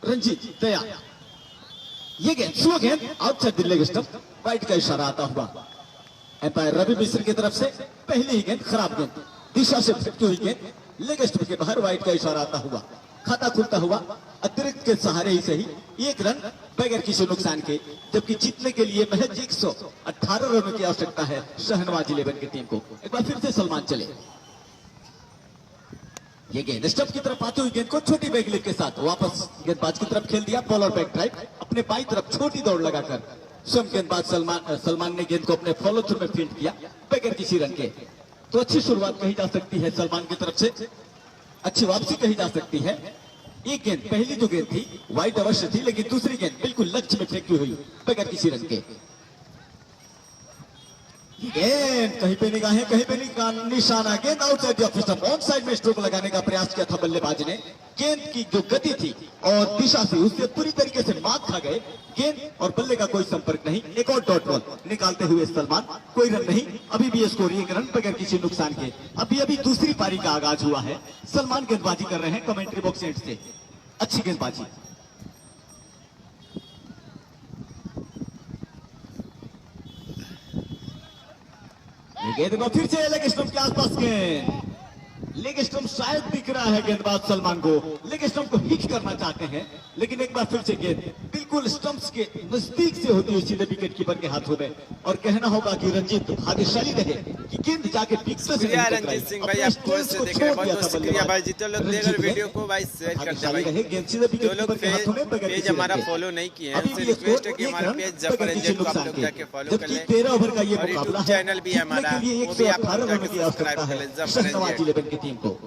रंजीत तैयार। ये गेंद स्लो गेंद outside the leg stump, wide का इशारा आता हुआ। एम्पायर रवि मिश्र की तरफ से पहली ही गेंद खराब गेंद, दिशा से भटकी हुई गेंद, लेग स्टंप के बाहर वाइड का इशारा आता हुआ। खाता खुलता हुआ अतिरिक्त के सहारे ही सही 1 रन बगैर किसी नुकसान के, जबकि जीतने के लिए महज 118 रनों की आवश्यकता है शहनवाज 11 की टीम को। एक बार फिर से सलमान चले। ये गेंद स्टंप की तरफ आती हुई गेंद को छोटी बैकलिप के साथ वापस गेंदबाज की तरफ खेल दिया। बॉलर बैक ड्राइव अपने बाई तरफ छोटी दौड़ लगाकर स्वयं गेंदबाज सलमान ने गेंद को अपने फॉलो थ्रू में फील्ड किया बगैर किसी रन के। तो अच्छी शुरुआत कही जा सकती है सलमान की तरफ से, अच्छी वापसी कही जा सकती है। एक गेंद पहली जो गेंद थी वाइड अवश्य थी, लेकिन दूसरी गेंद बिल्कुल लक्ष्य में फेंकी हुई बगैर किसी रन के। गेंद कहीं पे निगाहें कहीं पे निशाना, गेंद outside the off stump, on side में स्ट्रोक लगाने का प्रयास किया था बल्लेबाज ने। गेंद की जो गति थी और दिशा थी उससे पूरी तरीके से मात खा गए। गेंद और बल्ले का कोई संपर्क नहीं। एक और डॉट बॉल निकालते हुए सलमान, कोई रन नहीं, अभी भी स्कोर 1 रन बगैर किसी नुकसान के। अभी दूसरी पारी का आगाज हुआ है। सलमान गेंदबाजी कर रहे हैं कमेंट्री बॉक्स एंड से, अच्छी गेंदबाजी। गेंद को फिर से लेग स्टंप के आसपास गेंद, लेग स्टंप शायद दिख रहा है गेंदबाज सलमान को, लेग स्टंप को हिट करना चाहते हैं, लेकिन एक बार फिर से गेंद बिल्कुल स्टंप्स के नजदीक से होती हुई सीधे विकेट कीपर के हाथों में। और कहना होगा कि रंजीत भाग्यशाली रहे कि गेंद जाके पिक्चर से रंजीत सिंह भाई आप कोर्स से देख रहे हैं, बहुत शुक्रिया भाई। जितने लोग देख रहे वीडियो को भाई शेयर कर दे भाई। गेंद सीधे विकेट जो लोग पेज हमारा फॉलो नहीं किए हैं उनसे रिक्वेस्ट है कि हमारा पेज जफर एजेंट को आप लोग जाके फॉलो कर लें। 13 ओवर का ये मुकाबला है, चैनल भी है हमारा, वो भी आप जाके सब्सक्राइब कर लें जफर शहनवाज 11 की टीम को।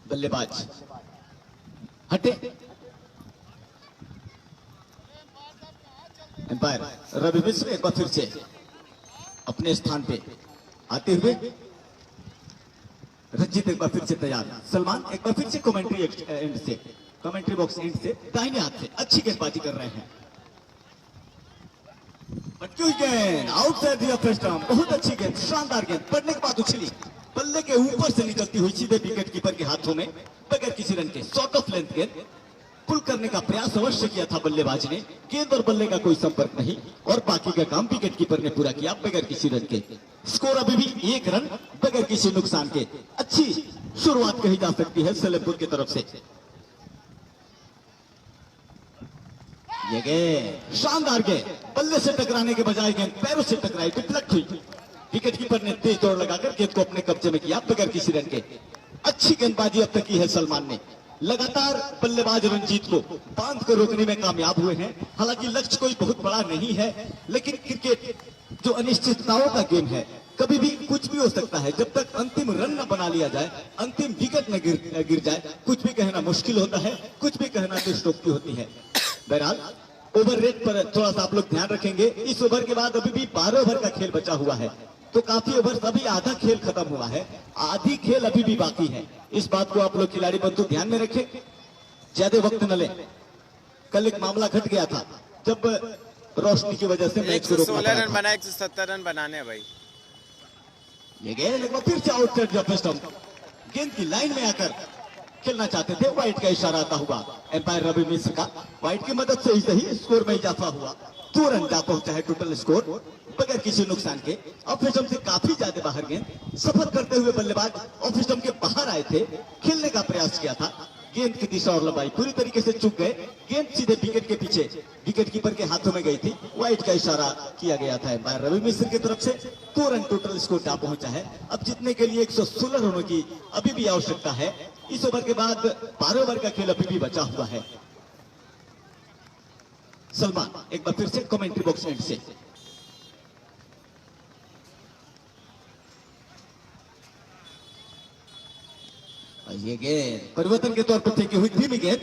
बल्लेबाज हटे, एम्पायर रवि मिश्र एक बार फिर से अपने स्थान पे आते हुए। रंजीत एक बार फिर से तैयार। सलमान एक बार फिर से कमेंट्री एंड से, कमेंट्री बॉक्स एंड से दाहिने हाथ से अच्छी गेंदबाजी कर रहे हैं। गेंद आउटसाइड द ऑफ स्टंप, बहुत अच्छी गेंद, शानदार गेंद, पड़ने के बाद उछली, बल्ले के ऊपर से निकलती हुई सीधे विकेट कीपर के हाथों में बगैर किसी रन के। शॉर्ट ऑफ लेंथ गेंद, पुल करने का प्रयास अवश्य किया था बल्लेबाज ने, गेंद और बल्ले का कोई संपर्क नहीं और बाकी का काम विकेट कीपर ने पूरा किया बगैर किसी रन के। स्कोर अभी भी 1 रन बगैर किसी नुकसान के। अच्छी शुरुआत कही जा सकती है सलेमपुर की तरफ से। ये गेंद शानदार गेंद, बल्ले से टकराने के बजाय गेंद पैरों से टकराई, डिफ्लेक्ट हुई। विकेट कीपर ने तेज दौड़ लगाकर गेंद को अपने कब्जे में किया बगैर किसी रन के। अच्छी गेंदबाजी अब तक की है सलमान ने, लगातार बल्लेबाज रंजीत को बांध कर रोकने में कामयाब हुए हैं। हालांकि लक्ष्य कोई बहुत बड़ा नहीं है, लेकिन क्रिकेट जो अनिश्चितताओं का गेम है, कभी भी कुछ भी हो सकता है। जब तक अंतिम रन न बना लिया जाए, अंतिम विकेट न गिर जाए, कुछ भी कहना मुश्किल होता है, कुछ भी कहना दुष्टोक्ति होती है। बहरहाल ओवर रेट पर थोड़ा सा आप लोग ध्यान रखेंगे। इस ओवर के बाद अभी भी 12 ओवर का खेल बचा हुआ है, तो काफी ओवर, अभी आधा खेल खत्म हुआ है, आधी खेल अभी भी बाकी है। इस बात को आप लोग खिलाड़ी बंधु ध्यान में रखें, ज्यादा वक्त न लें। कल एक मामला घट गया था जब रोशनी की वजह से मैच को रोकना 116 रन बना, 170 रन बनाने हैं भाई। ये गेंद फिर से आउटसाइड द स्टंप, गेंद की लाइन में आकर खेलना चाहते थे, वाइड का इशारा आता हुआ एम्पायर रवि मिश्र का। वाइड की मदद से ही सही स्कोर में इजाफा हुआ, 2 रन जा पहुंचा है टोटल स्कोर बगैर किसी नुकसान के। ऑफ स्टंप से काफी ज्यादा बाहर गेंद, सफर करते हुए बल्लेबाज ऑफ स्टंप के बाहर आए थे, खेलने का प्रयास किया था, गेंद की दिशा और लंबाई पूरी तरीके से चूक गए। गेंद सीधे विकेट के पीछे विकेट कीपर के हाथों में गई थी, वाइड का इशारा किया गया था एम्पायर रवि मिश्र की तरफ से। 2 रन टोटल स्कोर जा पहुंचा है। अब जीतने के लिए 116 रनों की अभी भी आवश्यकता है। इस ओवर के बाद 12 ओवर का खेल अभी भी बचा हुआ है। सलमान एक बार फिर से कमेंट्री बॉक्स एंड से, ये गेंद परिवर्तन के तौर पर फेंकी हुई धीमी गेंद,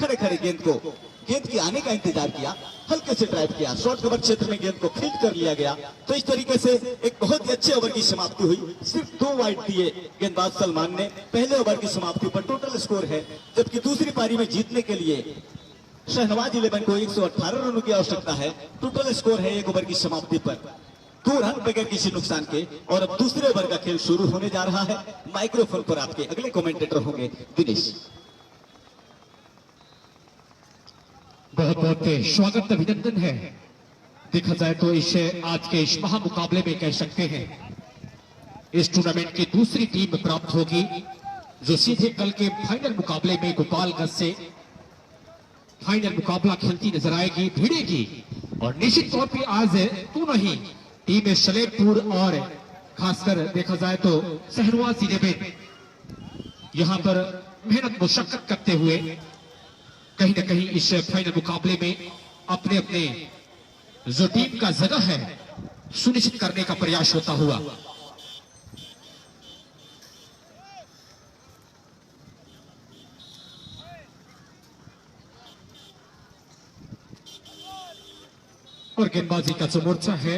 खड़े खड़े गेंद की आने का इंतजार किया, हल्के से ड्राइव किया, शॉर्ट कवर क्षेत्र में गेंद को फील्ड कर लिया गया। तो इस तरीके से एक बहुत ही अच्छे ओवर की समाप्ति हुई। सिर्फ 2 वाइड दिए गेंदबाज सलमान ने पहले ओवर की समाप्ति पर। टोटल स्कोर है, जबकि दूसरी पारी में जीतने के लिए शहनवाज 11 को 118 रनों की आवश्यकता है। टोटल स्कोर है 1 ओवर की समाप्ति पर 2 रन बगैर किसी नुकसान के। और अब दूसरे ओवर का खेल शुरू होने जा रहा है। माइक्रोफोन पर आपके अगले कमेंटेटर होंगे दिनेश। बहुत बहुत स्वागत अभिनंदन है। देखा जाए तो इस आज के इस महामुकाबले में कह सकते हैं इस टूर्नामेंट की दूसरी टीम प्राप्त होगी जो सीधे कल के फाइनल मुकाबले में गोपालगंज से फाइनल मुकाबला खेलती नजर आएगी, भिड़ेगी। और निश्चित तौर पे आज दोनों ही टीम सलेमपुर और खासकर देखा जाए तो सहरवासी लेवल यहां पर मेहनत मुशक्कत करते हुए कहीं ना कहीं इस फाइनल मुकाबले में अपने अपने जो टीम का जगह है सुनिश्चित करने का प्रयास होता हुआ। और गेंदबाजी का जो मोर्चा है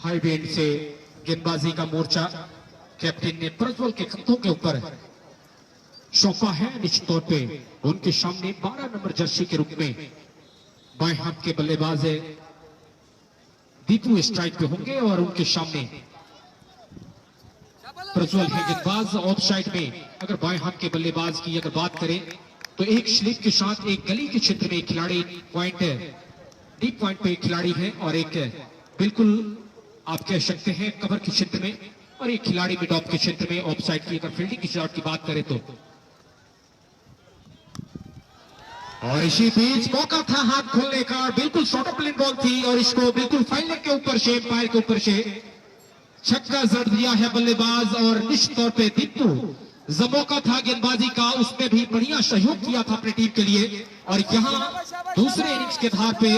हाई बैंड से गेंदबाजी का मोर्चा कैप्टन ने प्रज्वल के कंधों के ऊपर सौंपा है। निश्चित तौर पे उनके सामने 12 नंबर जर्सी के रूप में बाएं हाथ के बल्लेबाज दीपू स्ट्राइक पे होंगे और उनके सामने प्रज्वल है गेंदबाज। ऑफ साइड में अगर बाएं हाथ के बल्लेबाज की अगर बात करें तो एक स्लिप के साथ एक गली के क्षेत्र में खिलाड़ी पॉइंट डीप पॉइंट पे खिलाड़ी है और एक बिल्कुल आप कह सकते हैं कवर के क्षेत्र में और एक खिलाड़ी मिड ऑफ के क्षेत्र में। ऑफ साइड की अगर फील्डिंग की शॉट की बात करें तो और इसी बीच मौका था हाथ खोलने का, बिल्कुल शॉर्ट ऑफ प्लेन बॉल थी और इसको बिल्कुल फाइनल के ऊपर से पैर के ऊपर से छक्का जड़ दिया है बल्लेबाज। और निश्चित तौर पे दीपू जब मौका था गेंदबाजी का उसमें भी बढ़िया सहयोग किया था अपनी टीम के लिए। और यहाँ दूसरे इनिंग्स के आधार पे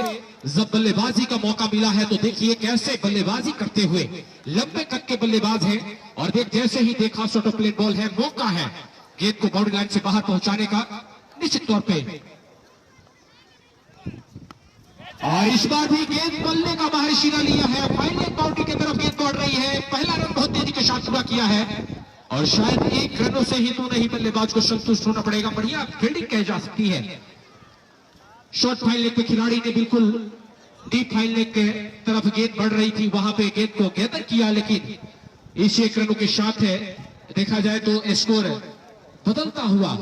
जब बल्लेबाजी का मौका मिला है तो देखिए कैसे बल्लेबाजी करते हुए लंबे कद के बल्लेबाज हैं और जैसे ही देखा शॉर्ट ऑफ प्लेन बॉल है, मौका है गेंद को बाउंड्री लाइन से बाहर पहुंचाने का निश्चित तौर पे। और इस बार भी गेंद बल्ले का बाहर इशारा लिया है, फाइनल बाउंड्री की तरफ गेंद दौड़ रही है। पहला रन बहुत तेजी के साथ पूरा किया है और शायद 1 रनों से ही तो नहीं बल्लेबाज को संतुष्ट होना पड़ेगा। बढ़िया फील्डिंग कही जा सकती है। शॉर्ट फाइन लेग पे खिलाड़ी ने बिल्कुल डीप फाइन लेग के तरफ गेंद बढ़ रही थी, वहां पे गेंद को गैदर किया, लेकिन इस 1 रनों के साथ देखा जाए तो स्कोर बदलता हुआ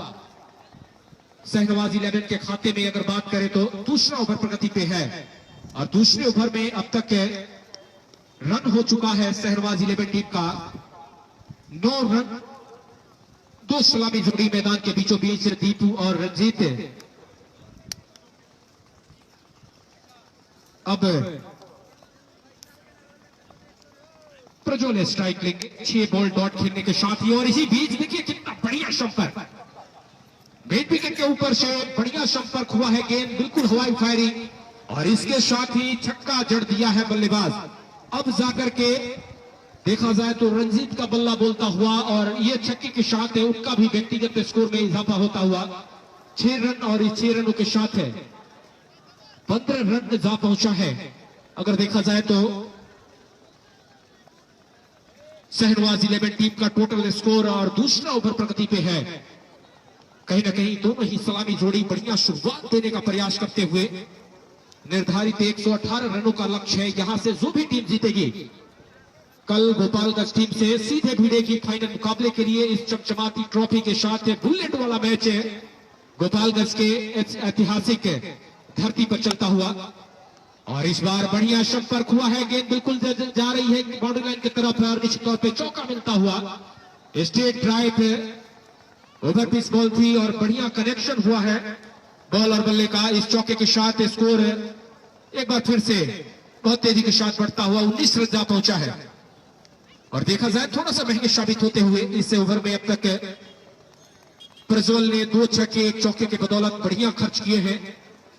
शहनवाज 11 के खाते में अगर बात करें तो दूसरा ओवर प्रगति पे है। और दूसरे ओवर में अब तक रन हो चुका है शहनवाज 11 टीम का 9 रन। 2 सलामी जोड़ी मैदान के बीचों बीच दीपू और रंजीत। अब प्रज्वल स्ट्राइक लेंगे 6 बॉल डॉट खेलने के साथ ही। और इसी बीच देखिए कितना बढ़िया संपर्क, मिड विकेट के ऊपर से बढ़िया संपर्क हुआ है, गेंद बिल्कुल हवाई फायरिंग और इसके साथ ही छक्का जड़ दिया है बल्लेबाज। अब जाकर के देखा जाए तो रंजीत का बल्ला बोलता हुआ और ये छक्के के साथ है उनका भी व्यक्तिगत स्कोर में इजाफा होता हुआ 6 रन और इस 6 रनों के साथ 15 रन जा पहुंचा है। अगर देखा जाए तो शहनवाज 11 टीम का टोटल स्कोर और दूसरा ओवर प्रगति पे है। कहीं ना कहीं दोनों ही सलामी जोड़ी बढ़िया शुरुआत देने का प्रयास करते हुए निर्धारित 118 रनों का लक्ष्य है। यहां से जो भी टीम जीतेगी कल गोपालगंज टीम से सीधे भिड़ेगी फाइनल मुकाबले के लिए इस चमचमाती ट्रॉफी के साथ। बुलेट वाला मैच है गोपालगंज के ऐतिहासिक धरती पर चलता हुआ और इस बार बढ़िया संपर्क हुआ है, गेंद बिल्कुल जा रही है बाउंड्री लाइन की तरफ और निश्चित तौर पर चौका मिलता हुआ। Straight drive over pitch ball थी और बढ़िया कनेक्शन हुआ है बॉल और बल्ले का। इस चौके के साथ स्कोर एक बार फिर से बहुत तेजी के साथ बढ़ता हुआ 19 रन जा पहुंचा है। और देखा जाए थोड़ा सा महंगे साबित होते हुए इस ओवर में अब तक प्रज्वल ने 2 छक्के 1 चौके के बदौलत बढ़िया खर्च किए हैं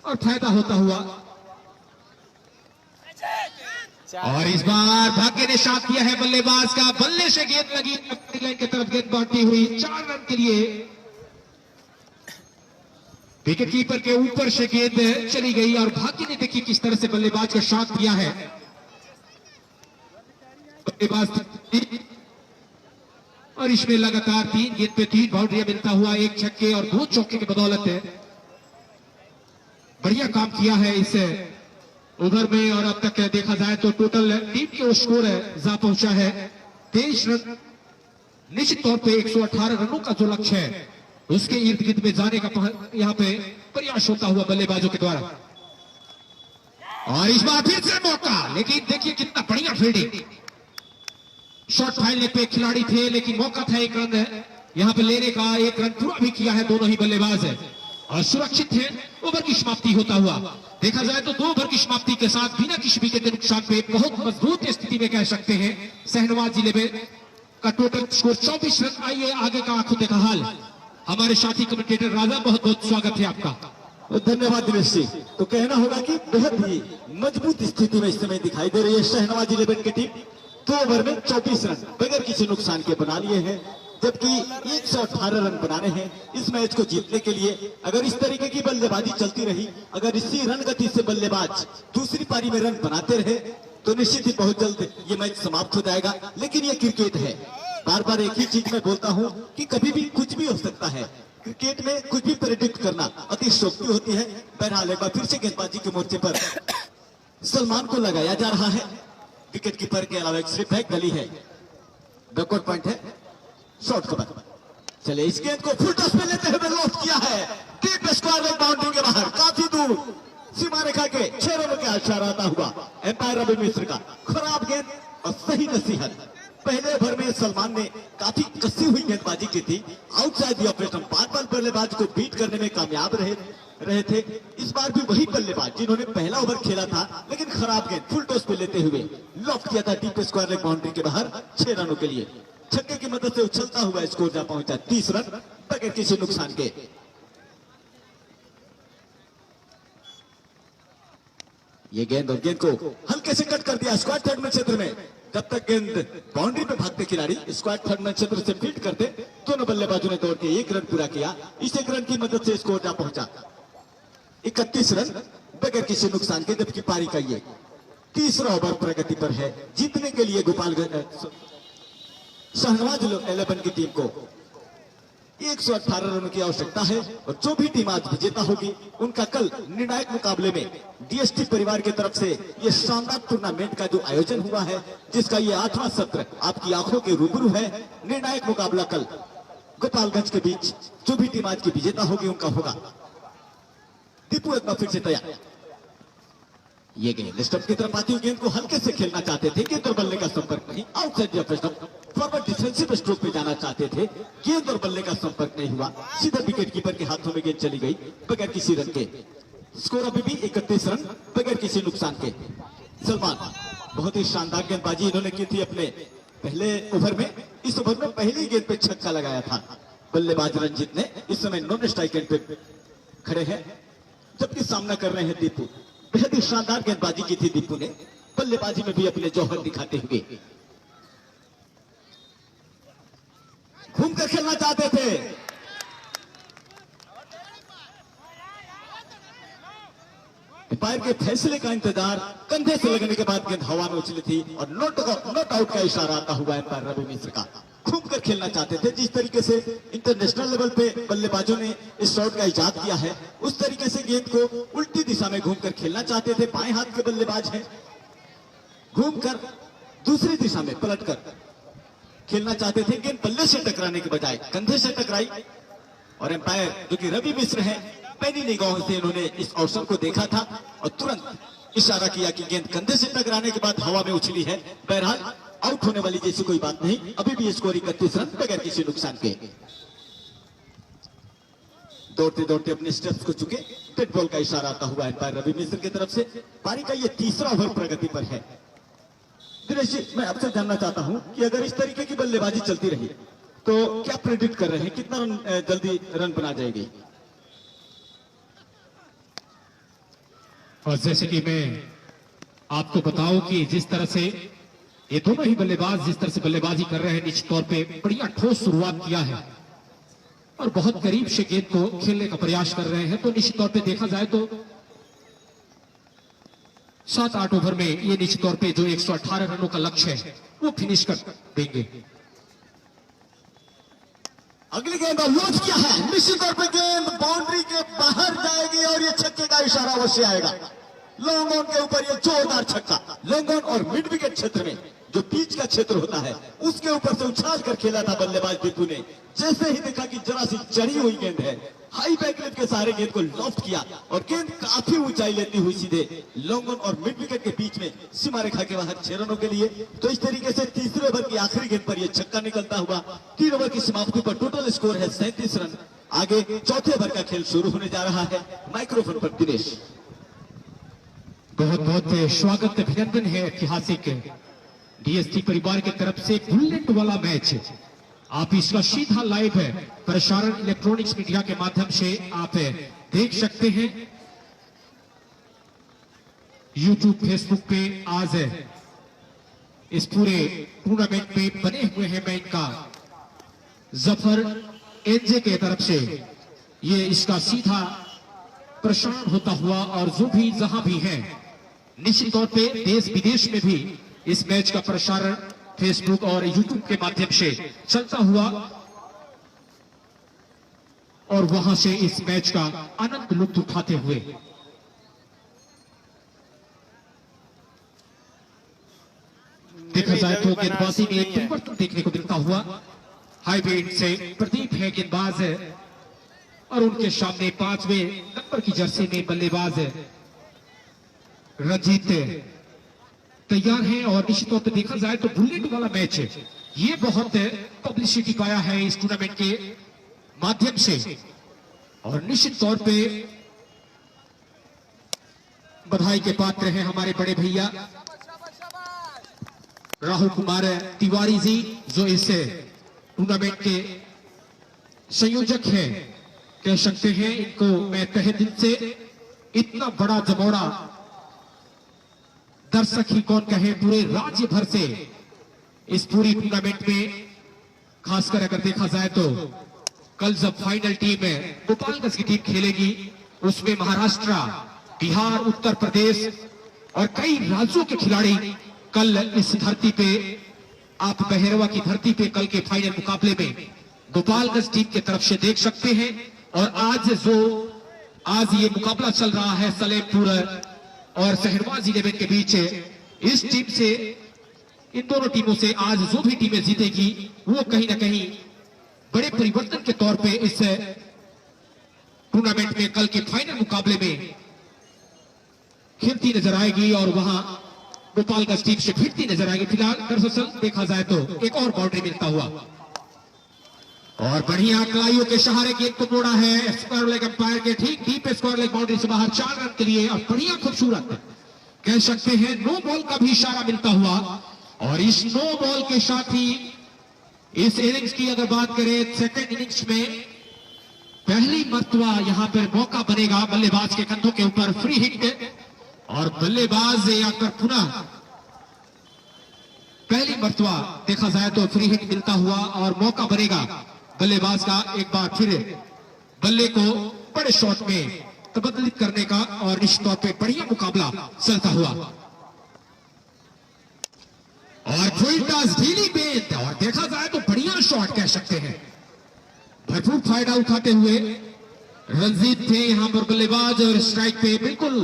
और फायदा होता हुआ। और इस बार भाग्य ने साथ दिया है बल्लेबाज का, बल्ले से गेंद लगी लाइन की तरफ, गेंद बढ़ती हुई 4 रन के लिए विकेट कीपर के ऊपर से गेंद चली गई और भाग्य ने देखिए किस तरह से बल्लेबाज का साथ दिया है। बल्लेबाज और इसमें लगातार 3 गेंद पे 3 बाउंड्रियां मिलता हुआ 1 छक्के और 2 चौके की बदौलत बढ़िया काम किया है इस ओवर में। और अब तक देखा जाए तो टोटल टीम के वो स्कोर जा पहुंचा है 23 रन। निश्चित तौर पे 118 रनों का जो लक्ष्य है उसके इर्द गिर्द में जाने का यहाँ पे प्रयास होता हुआ बल्लेबाजों के द्वारा। और इस बार फिर से मौका, लेकिन देखिए कितना बढ़िया फील्डिंग। शॉट फाइनल पे खिलाड़ी थे लेकिन मौका था 1 रन यहाँ पे लेने का। 1 रन पूरा भी किया है दोनों ही बल्लेबाज है और सुरक्षित है। ओवर की समाप्ति होता हुआ देखा जाए तो 2 ओवर की समाप्ति के साथ बिना किसी विकेट के नुकसान पे बहुत मजबूत स्थिति में कह सकते हैं शाहनवाज जिले में का टोटल स्कोर 24 रन। आइए आगे का आंखों देखा हाल हमारे साथी कमेंटेटर राजा, बहुत बहुत स्वागत है आपका। धन्यवाद दिनेश जी। तो कहना होगा कि बेहद ही मजबूत स्थिति में इस समय दिखाई दे रही है शाहनवाज 11 की टीम। 2 ओवर में 24 रन बगैर किसी नुकसान के बना लिए हैं, जबकि 118 रन बनाने हैं इस मैच को जीतने के लिए। अगर इस तरीके की बल्लेबाजी चलती रही, अगर इसी रन गति से बल्लेबाज दूसरी पारी में रन बनाते रहे तो निश्चित ही बहुत जल्द ये मैच समाप्त हो जाएगा। लेकिन ये क्रिकेट है, बार बार एक ही चीज मैं बोलता हूं कि कभी भी कुछ भी हो सकता है। क्रिकेट में कुछ भी प्रेडिक्ट करना अति शोक्ति होती है। बहरहाल एक बार फिर से गेंदबाजी के मोर्चे पर सलमान को लगाया जा रहा है। विकेट कीपर के अलावा एक स्लिप है, गली है, बैकवर्ड पॉइंट है, शॉर्ट कवर। चले इस गेंद को फुल टॉस में लेते हुए लॉफ्ट किया है डीप स्क्वायर लेग बाउंड्री के बाहर, काफी दूर सीमा रेखा के 6 रनों के आसार आता हुआ एम्पायर रवि मिश्र का खराब गेंद और सही नसीहत। पहले ओवर में सलमान ने काफी कसी हुई गेंदबाजी की थी, आउटसाइड द ऑपरेशन बार-बार बल्लेबाज को बीट करने में कामयाब रहे थे। इस बार भी वही बल्लेबाज जिन्होंने पहला ओवर खेला था, लेकिन खराब गेंद फुल टॉस पे लेते हुए लॉफ्ट किया था डीप स्क्वायर लेग बाउंड्री के बाहर 6 रनों के लिए। छक्के की मदद से उछलता हुआ स्कोर जा पहुंचा 30 रन बगैर किसी नुकसान के। ये गेंद और गेंद को हल्के से कट कर दिया स्क्वायर थर्ड में क्षेत्र में। जब तक गेंद बाउंड्री पे भागते खिलाड़ी स्क्वायर थर्ड में क्षेत्र से फील्ड करते, दोनों बल्लेबाजों ने दौड़ के 1 रन पूरा किया। इस 1 रन की मदद से स्कोर जा पहुंचा 31 रन बगैर किसी नुकसान के, जबकि पारी का ये तीसरा ओवर प्रगति पर है। जीतने के लिए गोपालगंज शाहनवाज 11 की टीम को 118 रनों की आवश्यकता है और जो भी टीम आज विजेता होगी उनका कल निर्णायक मुकाबले में डीएसटी परिवार की तरफ से ये शानदार टूर्नामेंट का जो आयोजन हुआ है, जिसका ये 8वां सत्र आपकी आंखों के रूबरू है। निर्णायक मुकाबला कल गोपालगंज के बीच जो भी टीम आज की विजेता होगी उनका होगा। दीपू एक बार फिर से तैयार। ये गेंद स्टंप की तरफ आती हुई गेंद को हल्के से खेलना चाहते थे, गेंद और बल्ले का संपर्क नहीं। Outside the stump forward defensive stroke पे जाना चाहते थे, गेंद और बल्ले का संपर्क नहीं हुआ। सीधा विकेट कीपर के हाथों में गेंद चली गई बगैर किसी रन के। स्कोर अभी भी 31 रन बगैर किसी नुकसान के। सलमान बहुत ही शानदार गेंदबाजी इन्होंने की थी अपने पहले ओवर में। इस ओवर में पहली गेंद पे छक्का लगाया था बल्लेबाज रंजीत ने। इस समय नॉन स्ट्राइक एंड पे खड़े हैं, जबकि सामना कर रहे हैं दीपू। बेहद ही शानदार गेंदबाजी की थी दीपू ने, बल्लेबाजी में भी अपने जौहर दिखाते हुए। घूमकर खेलना चाहते थे, अंपायर के फैसले का इंतजार, कंधे से लगने के बाद गेंद हवा में उछली थी और नॉट आउट का इशारा आता हुआ अंपायर रवि मिश्र का। घूमकर खेलना चाहते थे, जिस तरीके से इंटरनेशनल लेवल पे बल्लेबाजों ने इस शॉट का इजाद किया है, उस तरीके से गेंद को उल्टी दिशा में घूमकर खेलना चाहते थे। बाएं हाथ के बल्लेबाज हैं, घूमकर दूसरी दिशा में पलटकर खेलना चाहते थे। गेंद बल्ले से टकराने के बजाय कंधे से टकराई और अंपायर जो कि रवि मिश्र हैं, पैनी निगाहों से इन्होंने इस अवसर को देखा था और तुरंत इशारा किया कि गेंद कंधे से टकराने के बाद हवा में उछली है। बहरहाल आउट होने वाली जैसी कोई बात नहीं, अभी भी स्कोर 31 रन बगैर किसी नुकसान के। दौड़ते दौड़ते अपने स्टेप्स को चुके, डेड बॉल का इशारा आता हुआ अंपायर रवि मिश्र की तरफ से। पारी का ये तीसरा ओवर प्रगति पर है। दिनेश जी, मैं आपसे जानना चाहता हूं कि अगर इस तरीके की बल्लेबाजी चलती रही तो क्या प्रेडिक्ट कर रहे हैं, कितना जल्दी रन बना जाएगी? और जैसे कि मैं आपको बताऊं कि जिस तरह से ये दोनों ही बल्लेबाज जिस तरह से बल्लेबाजी कर रहे हैं, निश्चित तौर पे बढ़िया ठोस शुरुआत किया है और बहुत करीब से गेंद को खेलने का प्रयास कर रहे हैं। तो निश्चित तौर पे देखा जाए तो 7-8 ओवर में ये निश्चित तौर पे जो 118 रनों का लक्ष्य है वो फिनिश कर देंगे। अगली गेंद लॉन्च किया है, निश्चित तौर पे गेंद बाउंड्री के बाहर जाएगी और ये छक्के का इशारा अवश्य आएगा। लॉन्ग ऑन के ऊपर ये जोरदार छक्का। लॉन्ग ऑन और मिड विकेट क्षेत्र में जो पिच का क्षेत्र होता है उसके ऊपर से उछाल कर खेला था बल्लेबाज दीपू ने। जैसे ही देखा कि जरा सी चढ़ी हुई गेंद है, हाई बैकलिफ्ट के सहारे गेंद को लॉफ्ट किया और गेंद काफी ऊंचाई लेती हुई सीधे लॉन्ग ऑन और मिड विकेट के बीच में सीमा रेखा के बाहर 6 रनों के लिए। तो इस तरीके से तीसरे ओवर की आखिरी गेंद पर यह छक्का निकलता हुआ 3 ओवर की समाप्ति पर टोटल स्कोर है 37 रन। आगे चौथे ओवर का खेल शुरू होने जा रहा है। माइक्रोफोन पर दिनेश। बहुत बहुत स्वागत अभिनंदन है ऐतिहासिक डीएसटी परिवार की तरफ से बुलेट वाला मैच। आप इसका सीधा लाइव है प्रसारण इलेक्ट्रॉनिक्स मीडिया के माध्यम से आप देख सकते हैं। यूट्यूब फेसबुक पे आज इस पूरे टूर्नामेंट में बने हुए हैं। मैं इनका जफर एनजे के तरफ से ये इसका सीधा प्रसारण होता हुआ और जो भी जहां भी है निश्चित तौर पे देश विदेश में भी इस मैच का प्रसारण फेसबुक और यूट्यूब के माध्यम से चलता हुआ और वहां से इस मैच का आनंद लुत्फ उठाते हुए देखा जाए तो गेंदबाजी में एक परिवर्तन देखने को मिलता हुआ। हाई बीट से प्रदीप है गेंदबाज है और उनके सामने 5वें नंबर की जर्सी में बल्लेबाज रंजीत तैयार है। और निश्चित तौर पर देखा जाए तो बुलेट वाला मैच है, ये बहुत पब्लिसिटी पाया है इस टूर्नामेंट के माध्यम से और निश्चित तौर पे बधाई के पात्र हैं हमारे बड़े भैया राहुल कुमार तिवारी जी, जो इस टूर्नामेंट के संयोजक हैं कह सकते हैं। इनको मैं तहे दिल से इतना बड़ा जमोड़ा दर्शक ही कौन कहे पूरे राज्य भर से इस पूरी टूर्नामेंट में, खासकर अगर देखा जाए तो कल जब फाइनल टीम गोपालगंज की टीम खेलेगी उसमें महाराष्ट्र, बिहार, उत्तर प्रदेश और कई राज्यों के खिलाड़ी कल इस धरती पे, आप बहेरवा की धरती पे कल के फाइनल मुकाबले में गोपालगंज टीम की तरफ से देख सकते हैं। और आज ये मुकाबला चल रहा है सलेमपुर और शहरवाज 11 के बीच। इस टीम से, इन दोनों टीमों से आज जो भी टीमें जीतेगी वो कहीं ना कहीं बड़े परिवर्तन के तौर पे इस टूर्नामेंट में कल के फाइनल मुकाबले में खेलती नजर आएगी और वहां गोपालगंज टीम से भिड़ती नजर आएगी। फिलहाल दरअसल देखा जाए तो एक और बाउंड्री मिलता हुआ और बढ़िया कलाइयों के सहारे गेंद को मोड़ा है स्क्वायर लेग अंपायर के ठीक डीप स्क्वायर लेग बाउंड्री से बाहर 4 रन के लिए। और बढ़िया खूबसूरत कह सकते हैं नो बॉल का भी इशारा मिलता हुआ और इस नो बॉल के साथ ही इस इनिंग्स की अगर बात करें सेकंड इनिंग्स में पहली मर्तबा यहां पर मौका बनेगा बल्लेबाज के कंधों के ऊपर फ्री हिट और बल्लेबाज आकर पुनः पहली मर्तबा देखा जाए तो फ्री हिट मिलता हुआ और मौका बनेगा बल्लेबाज का एक बार फिर बल्ले को बड़े शॉट में तब्दील करने का और निश्चित तौर पे बढ़िया मुकाबला चलता हुआ और फुल टॉस ढीली गेंद और देखा जाए तो बढ़िया शॉट कह सकते हैं। भरपूर फायदा उठाते हुए रंजीत थे यहां पर बल्लेबाज और स्ट्राइक पे बिल्कुल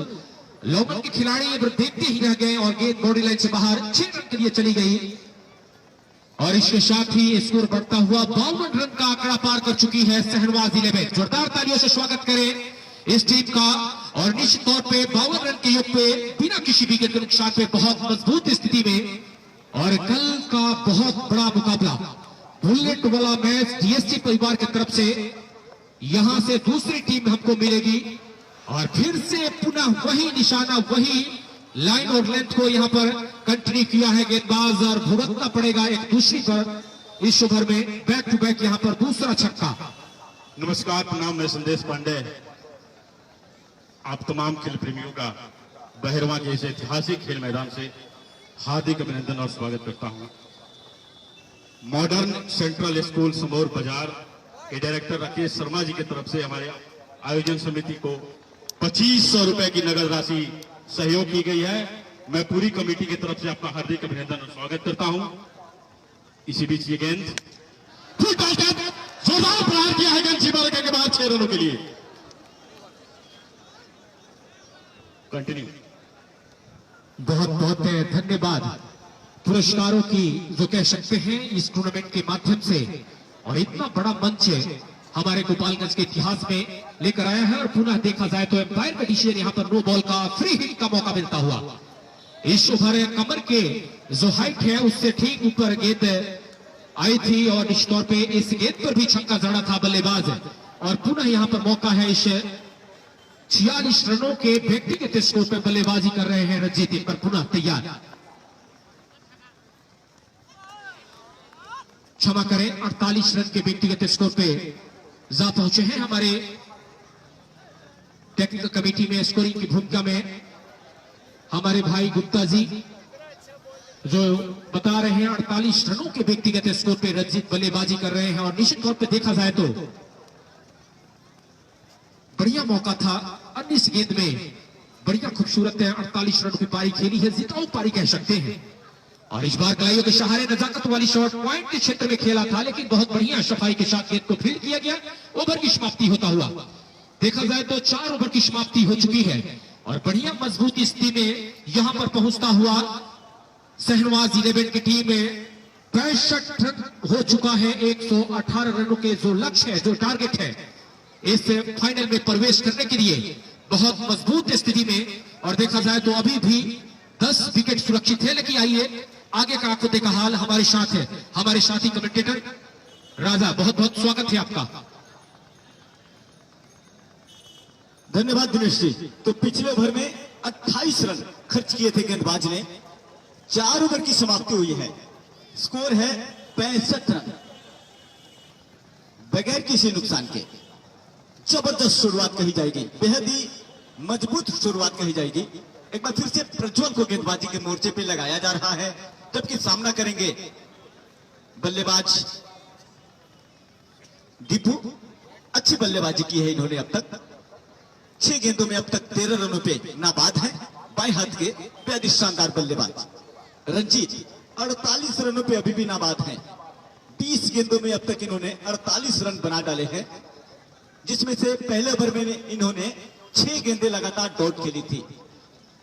लोगों के खिलाड़ी देखते ही रह गए और गेंद बॉडी लाइन से बाहर 6 रन के लिए चली गई और इसके साथ ही स्कोर बढ़ता हुआ 52 रन का आंकड़ा पार कर चुकी है शहरवाज 11। जोरदार तालियों से स्वागत करें इस टीम का और निश्चित तौर पे 52 रन के योग पे बिना किसी भी गेंद के नुकसान पे बहुत मजबूत स्थिति में और कल का बहुत बड़ा मुकाबला बुलेट वाला मैच डीएसटी परिवार की तरफ से यहां से दूसरी टीम हमको मिलेगी और फिर से पुनः वही निशाना, वही लाइन और लेंथ को यहां पर कंटिन्यू किया है गेंदबाज और भुगतना पड़ेगा एक दूसरी पर इस ओवर में बैक टू बैक यहां पर दूसरा छक्का। नमस्कार, प्रणाम, मैं संदेश पांडे आप तमाम खेल प्रेमियों का बहरवा के इस ऐतिहासिक खेल मैदान से हार्दिक अभिनंदन और स्वागत करता हूं। मॉडर्न सेंट्रल स्कूल समौर बाजार के डायरेक्टर राकेश शर्मा जी की तरफ से हमारे आयोजन समिति को 2500 रुपए की नगद राशि सहयोग की गई है। मैं पूरी कमेटी की तरफ से आपका हार्दिक अभिनंदन और स्वागत करता हूं। इसी बीच ये गेंद जोरदार प्रहार किया है गेंद सीमा रेखा के बाद 6 रनों के लिए। कंटिन्यू बहुत बहुत धन्यवाद पुरस्कारों की जो कह सकते हैं इस टूर्नामेंट के माध्यम से, और इतना बड़ा मंच हमारे गोपालगंज के इतिहास में लेकर आया है। और पुनः देखा जाए तो एम्पायर का डिसीजन यहाँ पर नो बॉल का फ्री हिट का मौका मिलता हुआ। इस ओवर कमर के जो हाइट है उससे ठीक ऊपर गेंद आई थी और निश्चित तौर पे इस गेंद पर भी छक्का जड़ा था बल्लेबाज। और पुनः यहाँ पर मौका है इस 46 रनों के व्यक्तिगत स्कोर पर बल्लेबाजी कर रहे हैं रंजीत, एक बार पुनः तैयार। क्षमा करें, 48 रन के व्यक्तिगत स्कोर पे जा पहुंचे हैं हमारे टेक्निकल कमेटी में। स्कोरिंग की भूमिका में हमारे भाई गुप्ता जी जो बता रहे हैं 48 रनों के व्यक्तिगत स्कोर पे रंजीत बल्लेबाजी कर रहे हैं। और निश्चित तौर पे देखा जाए तो बढ़िया मौका था, अन्य इस गेंद में बढ़िया खूबसूरत है 48 रन की पारी खेली है, जिताऊ पारी कह सकते हैं। और इस बार कलाइयों के सहारे नजाकत वाली शॉट पॉइंट के क्षेत्र में खेला था, लेकिन बहुत बढ़िया सफाई के साथ गेंद को फील्ड किया गया। ओवर की समाप्ति होता हुआ देखा जाए तो 4 ओवर की समाप्ति हो चुकी है और बढ़िया मजबूत स्थिति में यहां पर पहुंचता हुआ शहनवाज 11 की टीम में 65 रन हो चुका है। 118 रनों के जो लक्ष्य है, जो टारगेट है इस फाइनल में प्रवेश करने के लिए बहुत मजबूत स्थिति में। और देखा जाए तो अभी भी 10 विकेट सुरक्षित है। लेकिन आइए आगे का आंखों देखा हाल हमारे साथ है हमारे साथी कमेंटेटर राजा, बहुत बहुत स्वागत है आपका। धन्यवाद दिनेश जी। तो पिछले ओवर में 28 रन खर्च किए थे गेंदबाज ने, 4 ओवर की समाप्ति हुई है, स्कोर है 65 रन बगैर किसी नुकसान के। जबरदस्त शुरुआत कही जाएगी, बेहद ही मजबूत शुरुआत कही जाएगी। एक बार फिर से प्रज्वल को गेंदबाजी के मोर्चे पे लगाया जा रहा है, जबकि सामना करेंगे बल्लेबाज दीपू। अच्छी बल्लेबाजी की है इन्होंने अब तक, 6 गेंदों में अब तक 13 रनों पे नाबाद है। बाएं हाथ के बेहद शानदार बल्लेबाज रंजीत 48 रनों पे अभी भी नाबाद हैं। 20 गेंदों में अब तक इन्होंने 48 रन बना डाले हैं, जिसमें से पहले ओवर में इन्होंने 6 गेंदें लगातार डॉट खेली थी।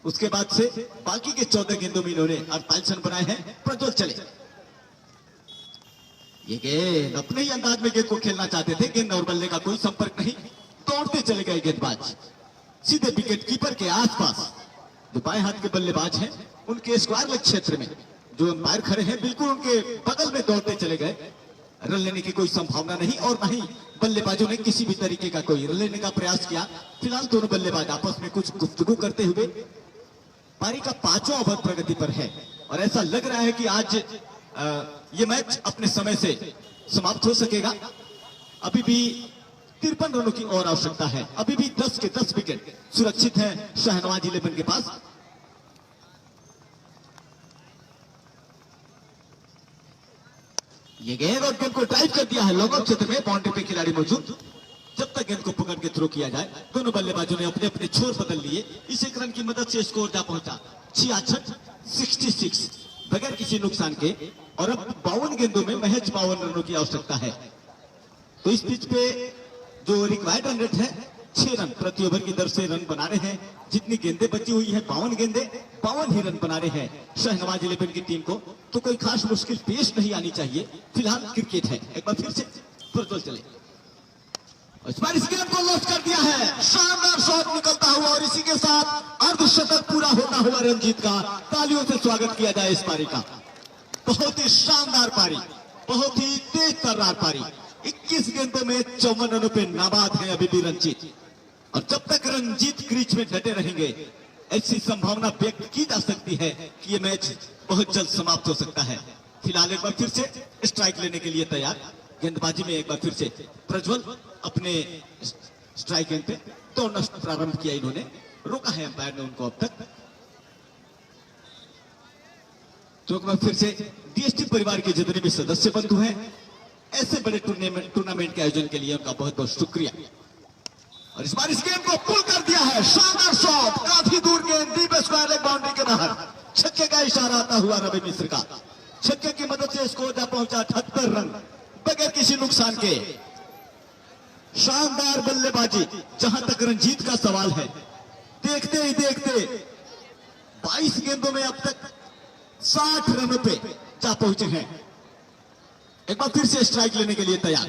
उसके बाद से बाकी के 14 गेंदों में इन्होंने 48 रन बनाए हैं। प्रज्वल चले, ये गेंद अपने ही अंदाज में गेंद को खेलना चाहते थे, गेंद और बल्ले का कोई संपर्क नहीं, दौड़ते चले गए गेंदबाज सीधे विकेट कीपर के आसपास। जो बाएं हाथ के बल्लेबाज हैं उनके स्क्वायर लेग क्षेत्र में जो अंपायर खड़े हैं बिल्कुल उनके बगल में दौड़ते चले गए। रन लेने की कोई संभावना नहीं और नहीं बल्लेबाजों ने किसी भी तरीके का कोई रन लेने का प्रयास किया। फिलहाल दोनों बल्लेबाज आपस में कुछ गुफ्तगू करते हुए पारी का 5वां ओवर प्रगति पर है और ऐसा लग रहा है कि आज ये मैच अपने समय से समाप्त हो सकेगा। अभी भी 53 रनों की और आवश्यकता है, अभी भी 10 के 10 विकेट सुरक्षित हैं शहनवाज 11 के पास। ये गेंद और गेंद को ड्राइव कर दिया है लॉकआउट क्षेत्र में, बाउंड्री पे खिलाड़ी मौजूद। जब तक गेंद को पकड़ के थ्रो किया जाए, दोनों बल्लेबाजों ने अपने अपने छोर बदल लिए। इस एक रन की मदद से स्कोर जा पहुंचा 66 बगैर किसी नुकसान के। और अब 52 गेंदों में महज 52 रनों की आवश्यकता है। तो इस पिच पे जो रिक्वायर्ड रन रेट है 6 रन प्रति ओवर की दर से रन बना रहे हैं। जितनी गेंदें बची हुई है 52 गेंदें, 52 ही रन बना रहे हैं शहनवाज 11 की टीम को। तो कोई खास मुश्किल पेश नहीं आनी चाहिए। फिलहाल क्रिकेट है। एक बार फिर से प्रज्वल चले, इस बार इस गेंद को लॉस्ट कर दिया है, शानदार शॉट निकलता हुआ और इसी के साथ अर्धशतक पूरा होता हुआ रंजीत का तालियों से स्वागत किया जाए इस पारी का। बहुत ही शानदार पारी, बहुत ही तेज तर्रार पारी। 21 गेंदों में 54 रनों पे नाबाद है अभी भी रंजीत। और जब तक रंजीत क्रीज में डटे रहेंगे ऐसी संभावना व्यक्त की जा सकती है कि ये मैच बहुत जल्द समाप्त हो सकता है। फिलहाल एक बार फिर से स्ट्राइक लेने के लिए तैयार गेंदबाजी में एक बार फिर से प्रज्वल अपने स्ट्राइक एंड पे दौड़ना प्रारंभ किया। इन्होंने रोका है अंपायर ने उनको अब तक। तो एक बार फिर से डीएसटी परिवार के जितने भी सदस्य बंधु हैं ऐसे बड़े टूर्नामेंट के आयोजन के लिए उनका बहुत बहुत शुक्रिया। और इस बार इस गेम को पुल कर दिया है, शानदार शॉट, काफी दूर गेंद डीप स्क्वायर लेग बाउंड्री के बाहर। छक्के का इशारा आता हुआ रवि मिश्र का, छक्के की मदद से स्कोर जा पहुंचा 78 रन बगैर किसी नुकसान के। शानदार बल्लेबाजी। जहां तक रंजीत का सवाल है, देखते ही देखते 22 गेंदों में अब तक 60 रनों पे जा पहुंचे हैं। एक बार फिर से स्ट्राइक लेने के लिए तैयार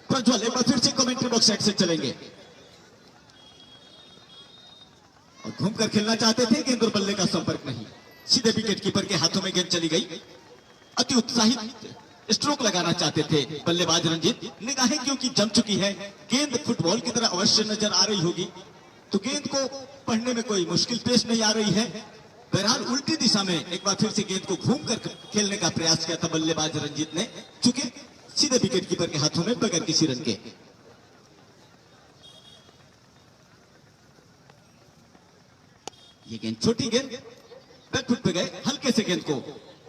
प्रज्वल, एक बार फिर से कमेंट्री बॉक्स साइड से चलेंगे और घूमकर खेलना चाहते थे, गेंद और बल्ले का संपर्क नहीं, सीधे विकेट कीपर के हाथों में गेंद चली गई। अति उत्साहित स्ट्रोक लगाना चाहते थे बल्लेबाज रंजीत, निगाहें क्योंकि जम चुकी है, गेंद फुटबॉल की तरह अवश्य नजर आ रही होगी, तो गेंद को पढ़ने में कोई मुश्किल पेश नहीं आ रही है। बहरहाल उल्टी दिशा में एक बार फिर से गेंद को घूमकर खेलने का प्रयास किया था बल्लेबाज रंजीत ने, चूंकि सीधे विकेट कीपर के हाथों में बगैर किसी रन के। ये गेंद छोटी गेंद बैकफुट पे गए, हल्के से गेंद को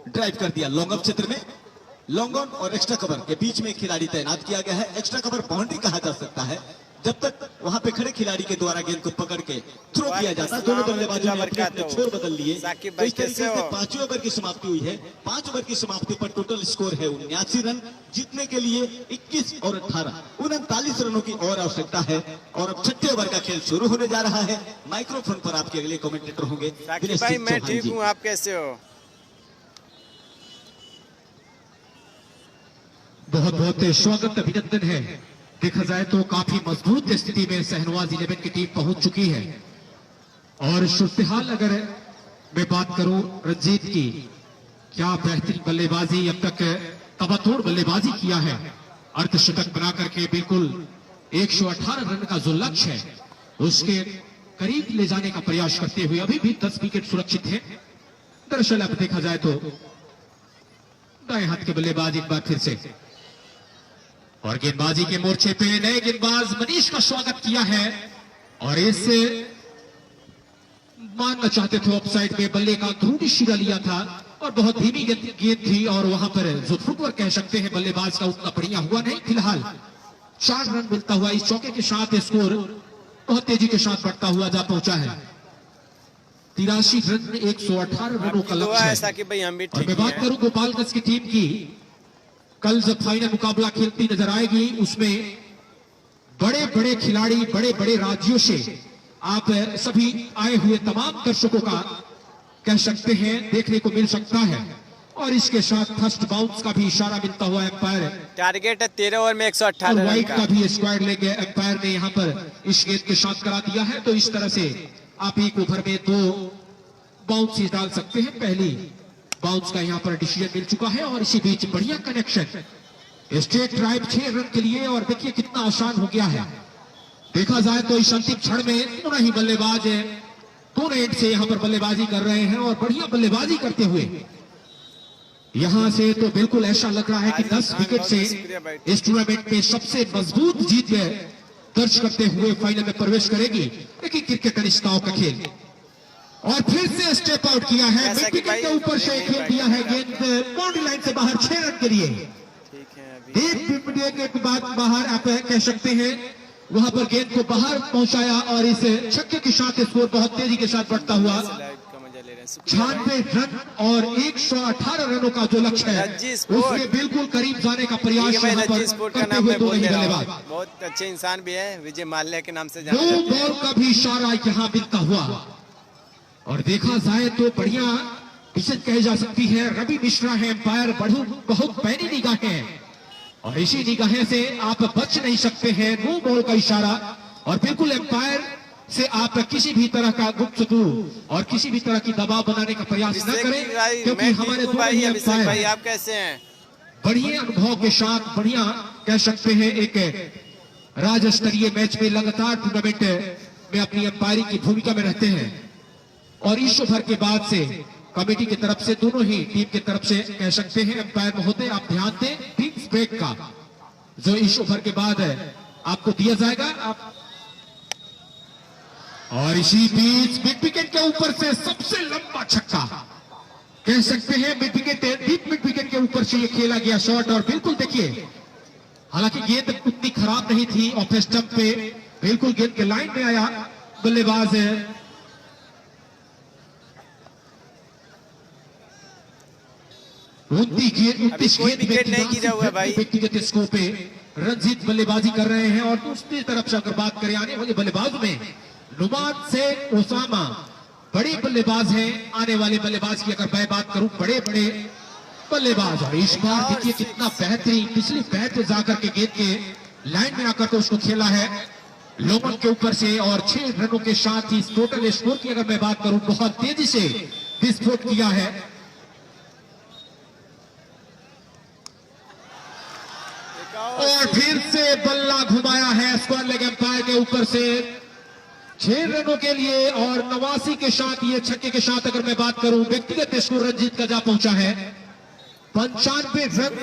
ड्राइव कर दिया लॉन्ग ऑफ क्षेत्र में। लॉन्ग ऑन और एक्स्ट्रा कवर के बीच में खिलाड़ी तैनात किया गया है। एक्स्ट्रा कवर बाउंड्री कहा जा सकता है जब तक वहां पे खड़े खिलाड़ी के द्वारा गेंद को पकड़ के थ्रो किया जाता है। दोनों बल्लेबाजों ने अपने छोर बदल लिए। तो इस तरीके से 5वें ओवर की समाप्ति हुई है। 5 ओवर की समाप्ति पर टोटल स्कोर है 79 रन। जीतने के लिए 21 और 18 39 रनों की और आवश्यकता है। और अब 6ठे ओवर का खेल शुरू होने जा रहा है। माइक्रोफोन पर आपके अगले कमेंटेटर होंगे भाई। मैं ठीक हूँ, आप कैसे हो? बहुत बहुत स्वागत, अभिनंदन है। देखा जाए तो काफी मजबूत स्थिति में शहनवाज 11 की टीम पहुंच चुकी है। और सूरत-ए-हाल अगर मैं बात करूं रंजीत की, क्या बेहतरीन बल्लेबाजी, अब तक तबातोड़ बल्लेबाजी किया है। अर्धशतक बना करके बिल्कुल 118 रन का जो लक्ष्य है उसके करीब ले जाने का प्रयास करते हुए अभी भी 10 विकेट सुरक्षित है। दरअसल अब देखा जाए तो दाएं हाथ के बल्लेबाज एक बार फिर से, और गेंदबाजी के मोर्चे पे नए गेंदबाज मनीष का स्वागत किया है। और इससे मानना चाहते थे ऑफसाइड में बल्ले का अंदरूनी शिरा लिया था और बहुत धीमी गेंद थी, और वहां पर जो फुटवर्क कह सकते हैं बल्लेबाज का उतना बढ़िया हुआ नहीं। फिलहाल 4 रन मिलता हुआ इस चौके के साथ स्कोर बहुत तेजी के साथ बढ़ता हुआ जा पहुंचा है। 83 रन 118 रनों का लक्ष्य है। और मैं बात करूं गोपालगंज की टीम की, कल जब फाइनल मुकाबला खेलती नजर आएगी उसमें बड़े बड़े खिलाड़ी बड़े बड़े राज्यों से आप सभी आए हुए तमाम दर्शकों का कह सकते हैं देखने को मिल सकता है। और इसके साथ फर्स्ट बाउंस का भी इशारा मिलता हुआ एम्पायर, टारगेट है 13 ओवर में 118 रन वाइट का भी स्क्वाड लेके एम्पायर ने यहां पर इस गेंद के साथ करा दिया है। तो इस तरह से आप एक ओवर में 2 बाउंस डाल सकते हैं। पहली बाउंस का यहां पर डिसीजन मिल चुका है और इसी बीच बढ़िया कनेक्शन स्ट्रेट ड्राइव 6 रन के लिए। और देखिए कितना आसान हो गया है। देखा जाए तो इस अंतिम क्षण में दोनों ही बल्लेबाज दोनों एंड से यहां पर बल्लेबाजी कर रहे हैं और बढ़िया बल्लेबाजी करते हुए यहां से तो बिल्कुल ऐसा लग रहा है कि 10 विकेट से इस टूर्नामेंट में सबसे मजबूत जीत दर्ज करते हुए फाइनल में प्रवेश करेगी। लेकिन क्रिकेट अनिश्चितताओं का खेल, और फिर से स्टेप आउट किया है, मिड विकेट के ऊपर से खेल दिया है गेंद बाउंड्री लाइन से बाहर 6 रन के लिए। एक विकेट के बाद बाहर आप कह सकते हैं, वहां पर गेंद को बाहर पहुंचाया और इस छक्के के साथ स्कोर बहुत तेजी के साथ बढ़ता हुआ 96 रन और 118 रनों का जो लक्ष्य है उसके बिल्कुल करीब जाने का प्रयास यहाँ पर करते हुए दो बल्लेबाज। बहुत अच्छे इंसान भी है, विजय माल्या के नाम से दो बॉल का भी इशारा यहाँ मिलता हुआ। और देखा जाए तो बढ़िया डिसीजन कही जा सकती है। रवि मिश्रा है एम्पायर, बहुत पैनी निगाहें हैं और इसी निगाहें से आप बच नहीं सकते हैं। नो बॉल का इशारा, और बिल्कुल एम्पायर से आप किसी भी तरह का गुफ्तगू और किसी भी तरह की दबाव बनाने का प्रयास न करें, क्योंकि हमारे दोनों ही एम्पायर आप कैसे हैं, बढ़िया अनुभव के साथ बढ़िया कह सकते हैं एक राज्य स्तरीय मैच में लगातार टूर्नामेंट में अपनी एम्पायरिंग की भूमिका में रहते हैं। और इस ओवर के बाद से कमेटी की तरफ से दोनों ही टीम की तरफ से कह सकते हैं एम्पायर महोदय आप ध्यान दें टीम्स ब्रेक का जो इस ओवर के बाद आपको दिया जाएगा। आप और इसी बीच मिड विकेट के ऊपर से सबसे लंबा छक्का कह सकते हैं, mid wicket deep mid wicket के ऊपर से ये खेला गया शॉट। और बिल्कुल देखिए, हालांकि गेंद उतनी खराब नहीं थी, ऑफ स्टंप पे बिल्कुल गेंद के लाइन में आया बल्लेबाज 29 विकेट नहीं गिरा हुआ भाई। व्यक्तिगत स्कोर पे रंजीत बल्लेबाजी कर रहे हैं। और दूसरी तरफ से अगर बात करें आने वाले बल्लेबाज में नुमान शेख, ओसामा बड़े बल्लेबाज हैं। आने वाले बल्लेबाज की अगर मैं बात करूं, बड़े बड़े बल्लेबाज, और इस बार देखिए कितना बेहतरीन पिछली बैट पे जाकर के गेंद के लाइन में आकर के उसको खेला है लोमन के ऊपर से, और 6 रनों के साथ ही टोटल स्कोर की अगर मैं बात करूं, बहुत तेजी से विस्फोट किया है। और फिर से बल्ला घुमाया है स्क्वायर लेग एम्पायर के ऊपर से 6 रनों के लिए, और 89 के साथ ये छक्के के साथ अगर मैं बात करूं, व्यक्तिगत स्कोर रंजीत का जा पहुंचा है 95 रन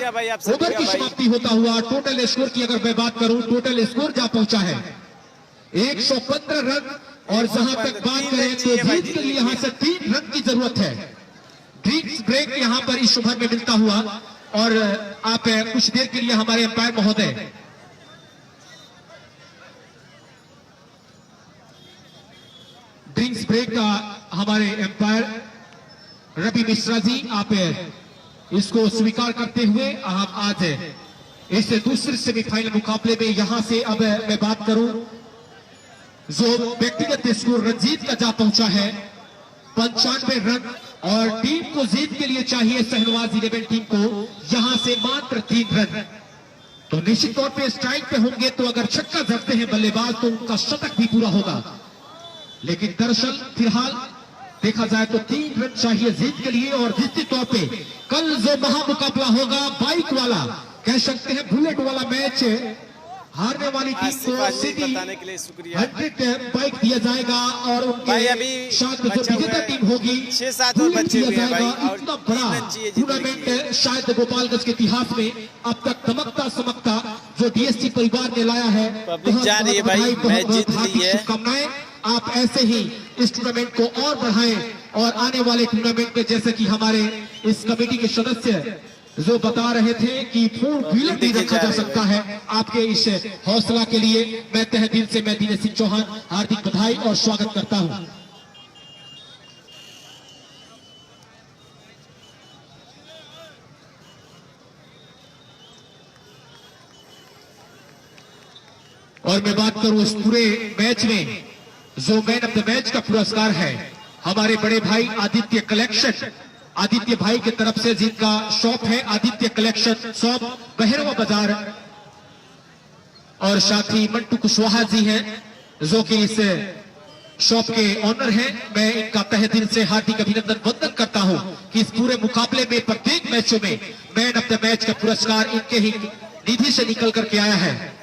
ओवर की समाप्ति होता हुआ। टोटल स्कोर की अगर मैं बात करूं, टोटल स्कोर जा पहुंचा है 115 रन, और जहां तक बात करें तो जीत के लिए यहां से 3 रन की जरूरत है। ड्रिंक्स ब्रेक यहां पर इस ओवर में मिलता हुआ, और आप कुछ देर के लिए हमारे अंपायर महोदय ड्रिंक्स ब्रेक का हमारे अंपायर रवि मिश्रा जी, आप इसको स्वीकार करते हुए आप आज इस दूसरे सेमीफाइनल मुकाबले में यहां से अब मैं बात करूं, जो व्यक्तिगत स्कोर रंजीत का जा पहुंचा है 95 रन, और टीम को जीत के लिए चाहिए शहनवाज 11 टीम को यहां से मात्र 3 रन। तो निश्चित तौर पे स्ट्राइक पे होंगे तो अगर छक्का जड़ते हैं बल्लेबाज तो उनका शतक भी पूरा होगा, लेकिन दरअसल फिलहाल देखा जाए तो 3 रन चाहिए जीत के लिए। और निश्चित तौर पे कल जो महामुकाबला होगा, बाइक वाला कह सकते हैं बुलेट वाला मैच, हारने वाली टीम को सिटी बताने के लिए शुक्रिया। 100 बाइक दिया जाएगा, और भाई उनके अभी साथ जो विजेता टीम होगी 6-7 और बच्चे दिया हुए हैं जाएगा। भाई, और इतना 3 बड़ा रन चाहिए जीतने के टूर्नामेंट शायद गोपालगंज के इतिहास में अब तक चमकता समकता जो डीएसटी परिवार ने लाया है। पब्लिक जा रही है भाई, मैच जीत ली है। शुभकामनाएं, आप ऐसे ही इस टूर्नामेंट को और बढ़ाएं, और आने वाले टूर्नामेंट में जैसे कि हमारे इस कमेटी के सदस्य जो बता रहे थे कि 4 व्हीलर भी रखा जा सकता है, आपके इस हौसला के लिए मैं तहे दिल से मैं दिनेश सिंह चौहान हार्दिक बधाई और स्वागत करता हूं। और मैं बात करूं इस पूरे मैच में जो मैन ऑफ द मैच का पुरस्कार है हमारे बड़े भाई आदित्य कलेक्शन, आदित्य भाई की तरफ से, जिनका शॉप है आदित्य कलेक्शन शॉप बहरवा बाजार, और साथ ही मंटू कुशवाहा जी हैं जो कि इस शॉप के ऑनर हैं। मैं इनका तहे दिल से हार्दिक अभिनंदन वंदन करता हूं कि इस पूरे मुकाबले में प्रत्येक मैचों में मैन ऑफ द मैच का पुरस्कार इनके ही निधि से निकल करके आया है।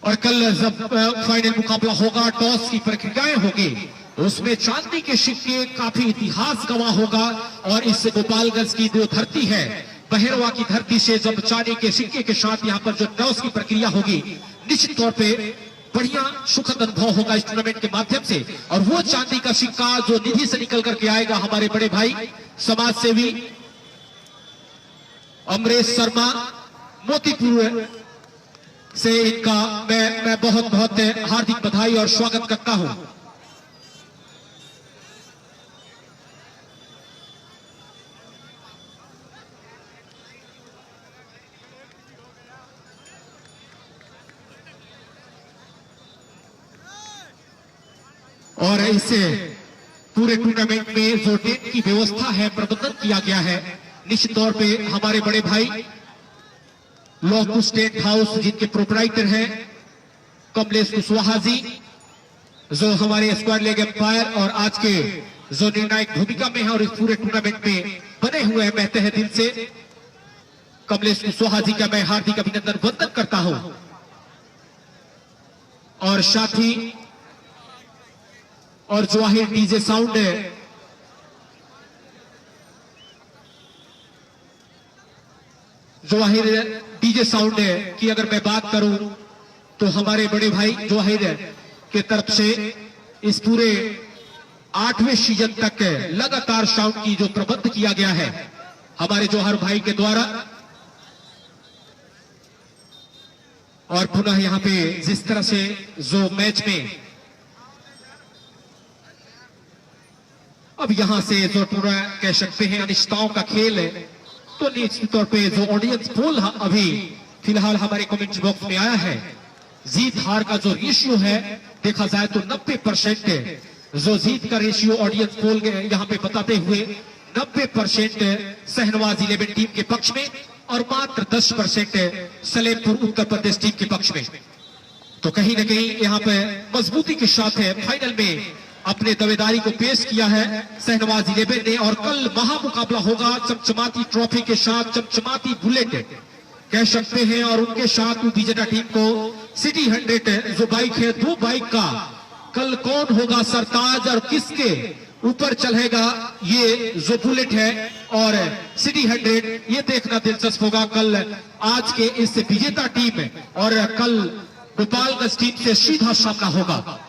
और कल जब फाइनल मुकाबला होगा, टॉस की प्रक्रियाएं होगी, उसमें चांदी के सिक्के काफी इतिहास गवाह होगा। और इस गोपालगंज की जो धरती है, बहरवा की धरती से जब चांदी के सिक्के के साथ यहाँ पर जो टॉस की प्रक्रिया होगी, निश्चित तौर पे बढ़िया सुखद अनुभव होगा इस टूर्नामेंट के माध्यम से। और वो चांदी का सिक्का जो निधि से निकल करके आएगा, हमारे बड़े भाई समाज सेवी अमरेश शर्मा मोतीपुर से, इनका मैं बहुत बहुत हार्दिक बधाई और स्वागत करता हूं। और इससे पूरे टूर्नामेंट में जो टेंट की व्यवस्था है, प्रबंधन किया गया है, निश्चित तौर पे हमारे बड़े भाई लॉकुस टेंट हाउस जिनके प्रोपराइटर हैं कमलेश कुशवाहा जी, जो हमारे स्क्वायर लेग एम्पायर और आज के जो निर्णायक भूमिका में है और इस पूरे टूर्नामेंट में बने हुए हैं। मैं तहे दिल से कमलेश कुशवाहा जी का मैं हार्दिक अभिनंदन वंदन करता हूं। और साथ ही और Jawahir DJ sound, Jawahir DJ sound की अगर मैं बात करूं तो हमारे बड़े भाई जवाहिर के तरफ से इस पूरे 8वें सीजन तक लगातार साउंड की जो प्रबंध किया गया है हमारे जौहर भाई के द्वारा। और पुनः यहां पे जिस तरह से जो मैच में अब यहां से जो पूरा कह सकते हैं अनिश्चितताओं का खेल है, तो निश्चित तौर पे जो ऑडियंस पोल अभी फिलहाल हमारे कमेंट बॉक्स में आया है, जीत हार का जो रेशियो है देखा जाए तो 90% है। जो जीत का रेशियो ऑडियंस पोल यहाँ पे बताते हुए 90% शहनवाज 11 टीम के पक्ष में और मात्र 10% सलेमपुर उत्तर प्रदेश टीम के पक्ष में। तो कहीं ना कहीं यहाँ पे मजबूती के साथ है फाइनल में अपने दावेदारी को पेश किया है शहनवाज 11 ने। और कल महामुकाबला होगा चमचमाती ट्रॉफी के साथ, चमचमाती बुलेट कह सकते हैं, और उनके साथ विजेता टीम को सिटी 100 जो बाइक है, 2 बाइक का कल कौन होगा सरताज और किसके ऊपर चलेगा ये जो बुलेट है और सिटी 100, ये देखना दिलचस्प होगा कल आज के इस विजेता टीम में। और कल गोपालगंज टीम से सीधा सामना होगा।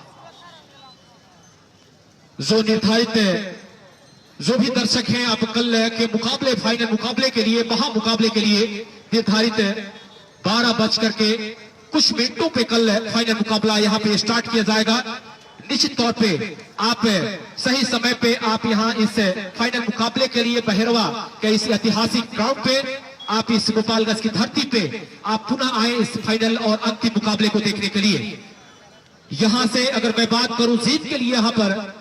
जो निर्धारित जो भी दर्शक हैं आप कल के मुकाबले, फाइनल मुकाबले के लिए, महामुकाबले के लिए निर्धारित 12:00 मिनटों पे कल फाइनल मुकाबला यहाँ पे स्टार्ट किया जाएगा। निश्चित तौर पे आप सही समय पे आप यहाँ इस फाइनल मुकाबले के लिए बहेरवा के इस ऐतिहासिक ग्राउंड पे, आप इस गोपालगंज की धरती पे आप पुनः आए इस फाइनल और अंतिम मुकाबले को देखने के लिए। यहां से अगर मैं बात करूं जीत के लिए, यहाँ पर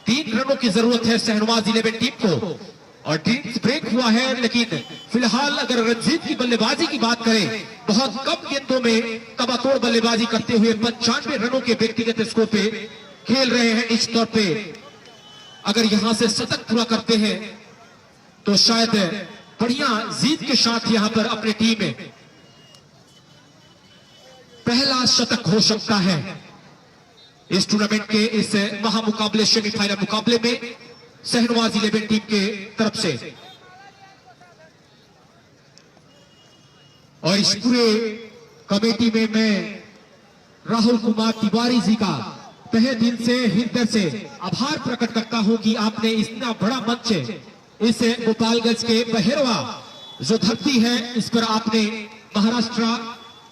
3 रनों की जरूरत है शहनवाज 11 टीम को और टीम ब्रेक हुआ है। लेकिन फिलहाल अगर रंजीत की बल्लेबाजी की बात करें, बहुत कम गेंदों में तबातोड़ बल्लेबाजी करते हुए 95 रनों के व्यक्तिगत स्कोर पे खेल रहे हैं। इस तौर पे अगर यहां से शतक पूरा करते हैं तो शायद बढ़िया जीत के साथ यहां पर अपनी टीम में पहला शतक हो सकता है इस टूर्नामेंट के इस महामुकाबले सेमीफाइनल मुकाबले में शहनवाज 11 टीम के तरफ से। और इस पूरे कमेटी में मैं राहुल कुमार तिवारी जी का तहे दिल से, हृदय से आभार प्रकट करता हूं कि आपने इतना बड़ा मंच इस गोपालगंज के बहेरवा जो धरती है इस पर आपने महाराष्ट्र,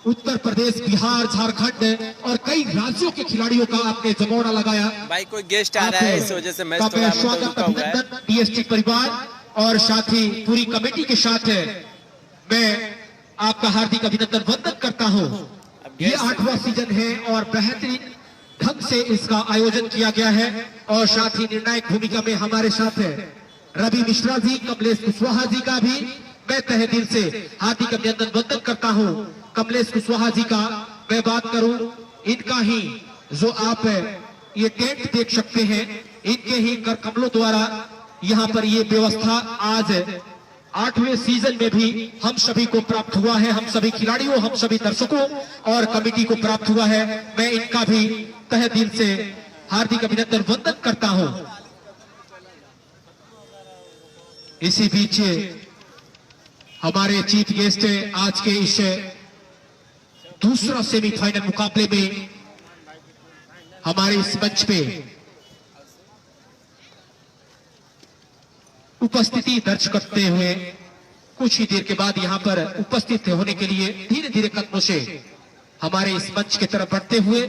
उत्तर प्रदेश, बिहार, झारखंड और कई राज्यों के खिलाड़ियों का आपने जमावड़ा लगाया। भाई कोई गेस्ट आ रहा है इस वजह से मैच थोड़ा स्वागत अभिनंदन डीएसटी परिवार और साथ ही पूरी कमेटी के साथ मैं आपका हार्दिक अभिनंदन वंदन करता हूं। ये 8वां सीजन है और बेहतरीन ढंग से इसका आयोजन किया गया है और साथ ही निर्णायक भूमिका में हमारे साथ है रवि मिश्रा जी, कमलेश कुशवाहा जी का भी मैं तहे दिल से हार्दिक अभिनंदन वंदन करता हूं। कमलेश कुशवाहा जी का मैं बात करूं, इनका ही जो आप ये टेंट देख सकते हैं, इनके ही कर कमलों द्वारा यहाँ पर ये व्यवस्था आज 8वें सीजन में भी हम सभी को प्राप्त हुआ है, हम सभी खिलाड़ियों, हम सभी दर्शकों और कमेटी को प्राप्त हुआ है। मैं इनका भी तहे दिल से हार्दिक अभिनंदन वंदन करता हूं। इसी बीच हमारे चीफ गेस्ट आज के इस दूसरा सेमीफाइनल मुकाबले में हमारे इस मंच पे उपस्थिति दर्ज करते हुए कुछ ही देर के बाद यहां पर उपस्थित होने के लिए धीरे धीरे कदमों से हमारे इस मंच की तरफ बढ़ते हुए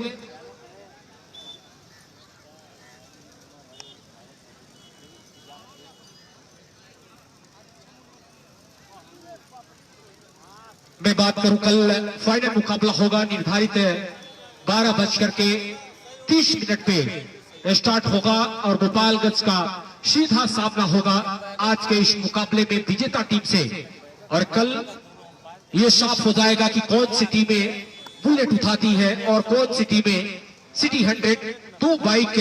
मैं बात करूं, कल फाइनल मुकाबला होगा निर्धारित 12:30 पे स्टार्ट होगा और गोपालगंज का सीधा सामना होगा आज के इस मुकाबले में विजेता टीम से। और कल ये साफ हो जाएगा कि कौन सी टीमें बुलेट उठाती है और कौन सी टीमें सिटी 100 2 बाइक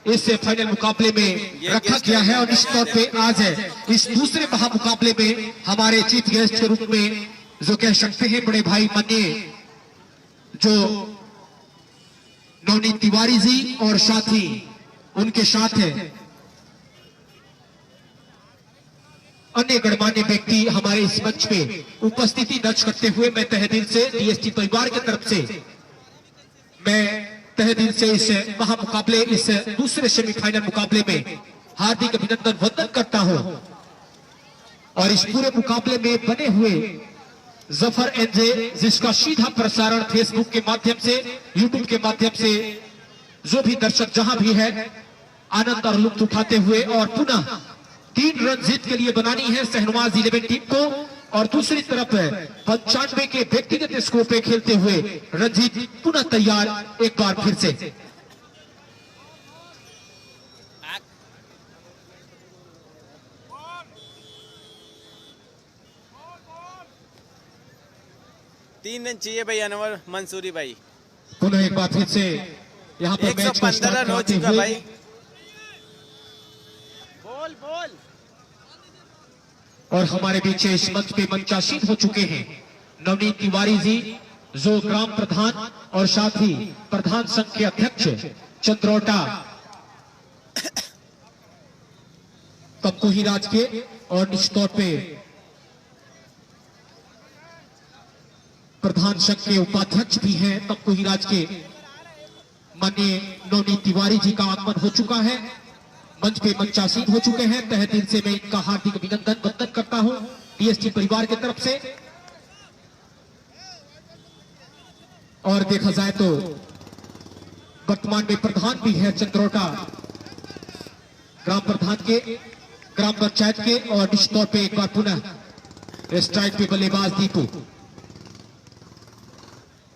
इस फाइनल मुकाबले में रखा गया है। और निश्चित तौर पे आज इस दूसरे महामुकाबले में हमारे चीफ गेस्ट के रूप में जो कह सकते हैं बड़े भाई माननीय जो नवनीत तिवारी जी और साथ ही उनके साथ है अन्य गणमान्य व्यक्ति हमारे इस मंच पे उपस्थिति दर्ज करते हुए मैं तहे दिल से डीएसटी परिवार की तरफ से मैं तहे दिल से इस महामुकाबले, इस दूसरे सेमीफाइनल मुकाबले में हार्दिक अभिनंदन वंदन करता हूं। और इस पूरे मुकाबले में बने हुए जफर एनजे, जिसका सीधा प्रसारण फेसबुक के माध्यम से, यूट्यूब के माध्यम से जो भी दर्शक जहां भी है आनंद और लुत्फ उठाते हुए और पुनः 3 रन जीत के लिए बनानी है शहनवाज 11 टीम को। और दूसरी तरफ 95 के व्यक्तिगत स्कोर पे खेलते हुए रंजीत पुनः तैयार एक बार फिर से। तीन रन चाहिए भाई अनवर मंसूरी भाई। पुनः एक बार फिर से यहाँ पर मैच को 115 रन हो चुका भाई। बोल बोल। और हमारे पीछे इस मंच पे मंचासीन हो चुके हैं नवनीत तिवारी जी, जो ग्राम प्रधान और साथ ही प्रधान संघ के अध्यक्ष चंद्रौटा तमकुही राज के, और निश्चित तौर पे प्रधान संघ के उपाध्यक्ष भी हैं तमकुही राज के माननीय नवनीत तिवारी जी का आगमन हो चुका है। मंच पे मंचासीन हो चुके हैं। तहे दिल से मैं इनका हार्दिक अभिनंदन वंदन करता हूं टीएसटी परिवार की तरफ से। और देखा जाए तो वर्तमान में प्रधान भी है चंद्रौटा ग्राम प्रधान के, ग्राम पंचायत के, और निश्चित तौर पे एक बार पुनः स्ट्राइक पे बल्लेबाज दीपू।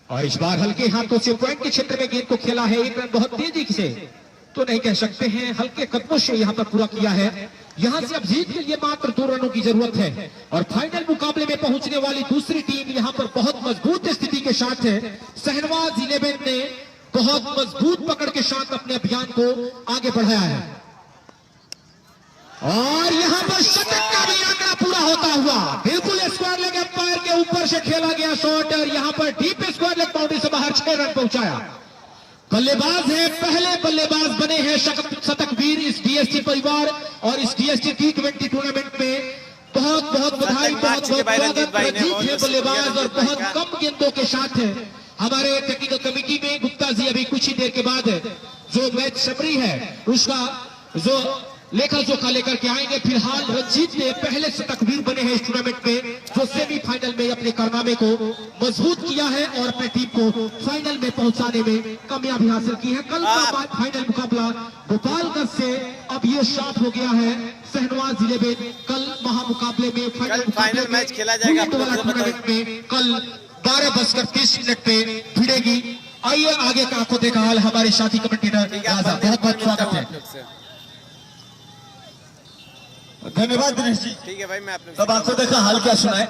और इस बार हल्के हाथों से पॉइंट के क्षेत्र में गेंद को खेला है। एक रन बहुत तेजी से तो नहीं कह सकते हैं, हल्के कदमों से यहां पर पूरा किया है। यहां से अब जीत के लिए मात्र 2 रनों की जरूरत है। और फाइनल मुकाबले में पहुंचने वाली दूसरी टीम यहां पर बहुत मजबूत स्थिति के साथ है। शहनवाज 11 ने बहुत मजबूत पकड़ के साथ अपने अभियान को आगे बढ़ाया है। और यहां पर शतक का भी आंकड़ा पूरा होता हुआ बिल्कुल स्क्वायर लेग एम्पायर के ऊपर से खेला गया शॉट, और यहां पर डीप स्क्वायर लेग बाउंड्री से बाहर 6 रन पहुंचाया। बल्लेबाज है, पहले बल्लेबाज बने हैं शतकवीर इस डीएसटी परिवार और इस डीएसटी T20 टूर्नामेंट में। बहुत बहुत बधाई, बहुत बहुत स्वागत। रंजीत है बल्लेबाज और बहुत कम गेंदों के साथ है। हमारे टेक्निकल कमेटी में गुप्ता जी अभी कुछ ही देर के बाद जो मैच समरी है उसका जो लेखा जोखा लेकर के आएंगे। फिलहाल रंजीत ने पहले शतकवीर बने हैं इस टूर्नामेंट में, जो सेमीफाइनल में अपने कारनामे को मजबूत किया है और अपनी टीम को फाइनल में पहुंचाने में कामयाबी हासिल की है। कल का फाइनल मुकाबला गोपालगंज से अब ये साफ हो गया है शहनवाज 11 कल महामुकाबले में फाइनल मैच खेला जाएगा टूर्नामेंट में कल 12:30 पे भिड़ेगी। आइए आगे का आंखों देखा हाल हमारे साथी कमेंटेटर बहुत बहुत स्वागत है। धन्यवाद दिनेश जी। ठीक है भाई, मैं आप सब आंखों देखा हाल क्या सुनाए।